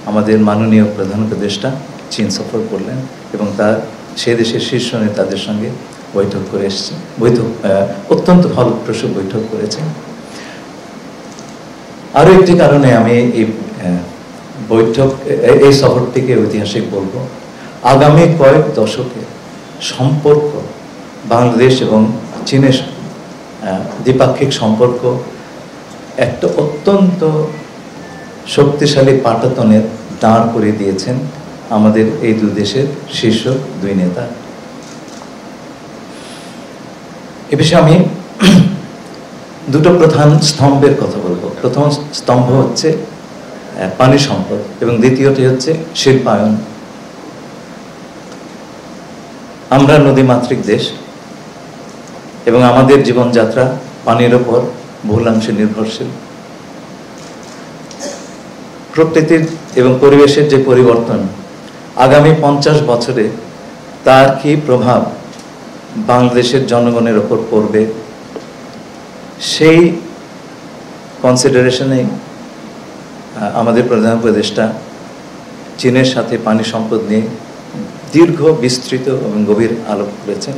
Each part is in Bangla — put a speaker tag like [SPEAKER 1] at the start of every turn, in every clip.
[SPEAKER 1] আমাদের মাননীয় প্রধান উপদেষ্টা চীন সফর করলেন এবং তার সে দেশের শীর্ষ নেতাদের সঙ্গে বৈঠক করে এসেছে। অত্যন্ত ফলপ্রসূ বৈঠক করেছেন। আরও একটি কারণে আমি এই সফরটিকে ঐতিহাসিক বলবো। আগামী কয়েক দশকে সম্পর্ক বাংলাদেশ এবং চীনের দ্বিপাক্ষিক সম্পর্ক একটা অত্যন্ত শক্তিশালী পাটাতনের দাঁড় করে দিয়েছেন আমাদের এই দুই দেশের শীর্ষ দুই নেতা। এ বিষয়ে আমি দুটো প্রধান স্তম্ভের কথা বলবো। প্রথম স্তম্ভ হচ্ছে পানি সম্পদ এবং দ্বিতীয়টি হচ্ছে শিল্পায়ন। আমরা নদীমাতৃক দেশ এবং আমাদের জীবনযাত্রা পানির ওপর বহুলাংশে নির্ভরশীল। প্রকৃতির এবং পরিবেশের যে পরিবর্তন আগামী 50 বছরে তার কি প্রভাব বাংলাদেশের জনগণের ওপর পড়বে, সেই কনসিডারেশনে আমাদের প্রধান উপদেষ্টা চীনের সাথে পানি সম্পদ নিয়ে দীর্ঘ, বিস্তৃত এবং গভীর আলোক করেছেন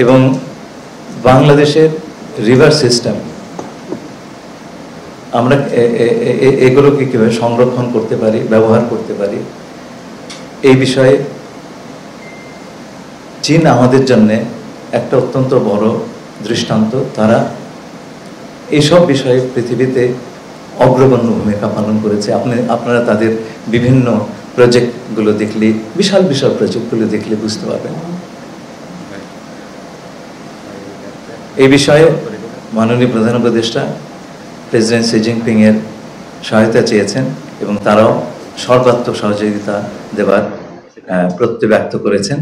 [SPEAKER 1] এবং বাংলাদেশের রিভার সিস্টেম আমরা এগুলোকে কীভাবে সংরক্ষণ করতে পারি, ব্যবহার করতে পারি, এই বিষয়ে চীন আমাদের জন্য একটা অত্যন্ত বড় দৃষ্টান্ত। তারা এইসব বিষয়ে পৃথিবীতে অগ্রগণ্য ভূমিকা পালন করেছে। আপনারা তাদের বিভিন্ন প্রজেক্টগুলো দেখলে, বিশাল বিশাল প্রজেক্টগুলো দেখলে বুঝতে পারবেন। এই বিষয়ে মাননীয় প্রধান উপদেষ্টা প্রেসিডেন্ট শি জিনপিং এর সহায়তা চেয়েছেন এবং তারাও সর্বাত্মক সহযোগিতা দেবার প্রত্যয় ব্যক্ত করেছেন।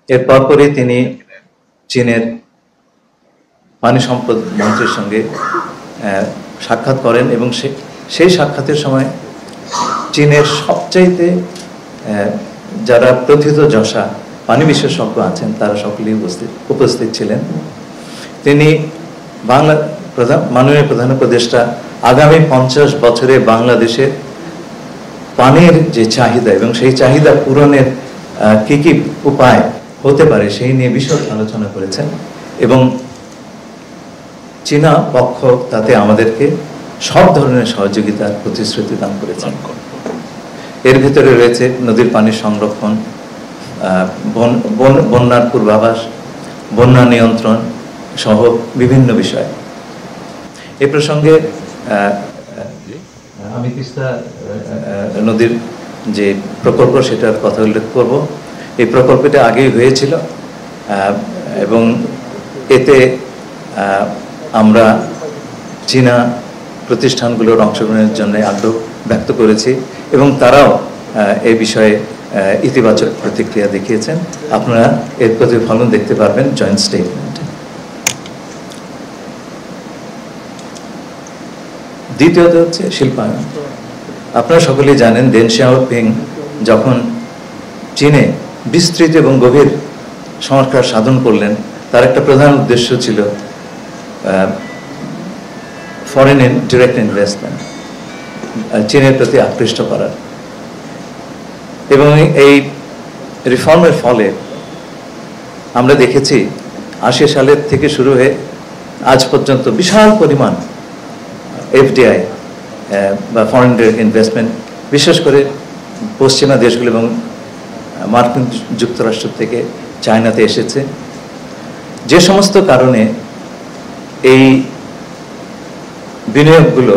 [SPEAKER 1] এর পরপরই তিনি চীনের পানি সম্পদ মন্ত্রীর সঙ্গে সাক্ষাৎ করেন এবং সেই সাক্ষাতের সময় চীনের সবচাইতে যারা প্রথিতযশা পানি বিশেষজ্ঞ আছেন তারা সকলেই উপস্থিত ছিলেন। তিনি মাননীয় প্রধান উপদেষ্টা আগামী 50 বছরে বাংলাদেশের পানির যে চাহিদা এবং সেই চাহিদা পূরণের কি কি উপায় হতে পারে সেই নিয়ে বিশদ আলোচনা করেছেন এবং চীনা পক্ষ তাতে আমাদেরকে সব ধরনের সহযোগিতার প্রতিশ্রুতি দান করেছেন। এর ভিতরে রয়েছে নদীর পানির সংরক্ষণ, বন্যার পূর্বাভাস, বন্যা নিয়ন্ত্রণ সহ বিভিন্ন বিষয়। এ প্রসঙ্গে আমি তিস্তা নদীর যে প্রকল্প সেটার কথা উল্লেখ করব। এই প্রকল্পটা আগেই হয়েছিল এবং এতে আমরা চীনা প্রতিষ্ঠানগুলোর অংশগ্রহণের জন্য আগ্রহ ব্যক্ত করেছি এবং তারাও এই বিষয়ে ইতিবাচক প্রতিক্রিয়া দেখিয়েছেন। আপনারা এর প্রতিফলন দেখতে পারবেন জয়েন্ট স্টেটমেন্টে। দ্বিতীয়ত হচ্ছে শিল্পায়ন। আপনারা সকলেই জানেন দেন শিয়াওপিং যখন চীনে বিস্তৃত এবং গভীর সংস্কার সাধন করলেন, তার একটা প্রধান উদ্দেশ্য ছিল ফরেন ডিরেক্ট ইনভেস্টমেন্ট চীনের প্রতি আকৃষ্ট করার। এবং এই রিফর্মের ফলে আমরা দেখেছি 80 সালের থেকে শুরু হয়ে আজ পর্যন্ত বিশাল পরিমাণ এফডিআই বা ফরেন ডিরেক্ট ইনভেস্টমেন্ট বিশেষ করে পশ্চিমা দেশগুলো এবং মার্কিন যুক্তরাষ্ট্র থেকে চায়নাতে এসেছে। যে সমস্ত কারণে এই বিনিয়োগগুলো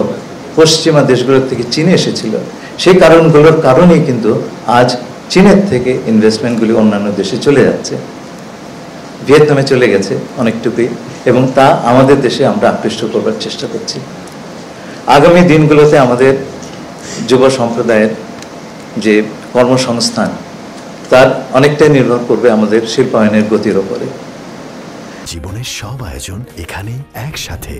[SPEAKER 1] পশ্চিমা দেশগুলোর থেকে চীনে এসেছিল, সেই কারণগুলোর কারণেই কিন্তু আজ চীনের থেকে ইনভেস্টমেন্টগুলি অন্যান্য দেশে চলে যাচ্ছে। ভিয়েতনামে চলে গেছে অনেকটুকুই এবং তা আমাদের দেশে আমরা আকৃষ্ট করবার চেষ্টা করছি। আগামী দিনগুলোতে আমাদের যুব সম্প্রদায়ের যে কর্মসংস্থান তার অনেকটাই নির্ভর করবে আমাদের শিল্পায়নের গতির ওপরে।
[SPEAKER 2] জীবনের সব আয়োজন এখানে একসাথে।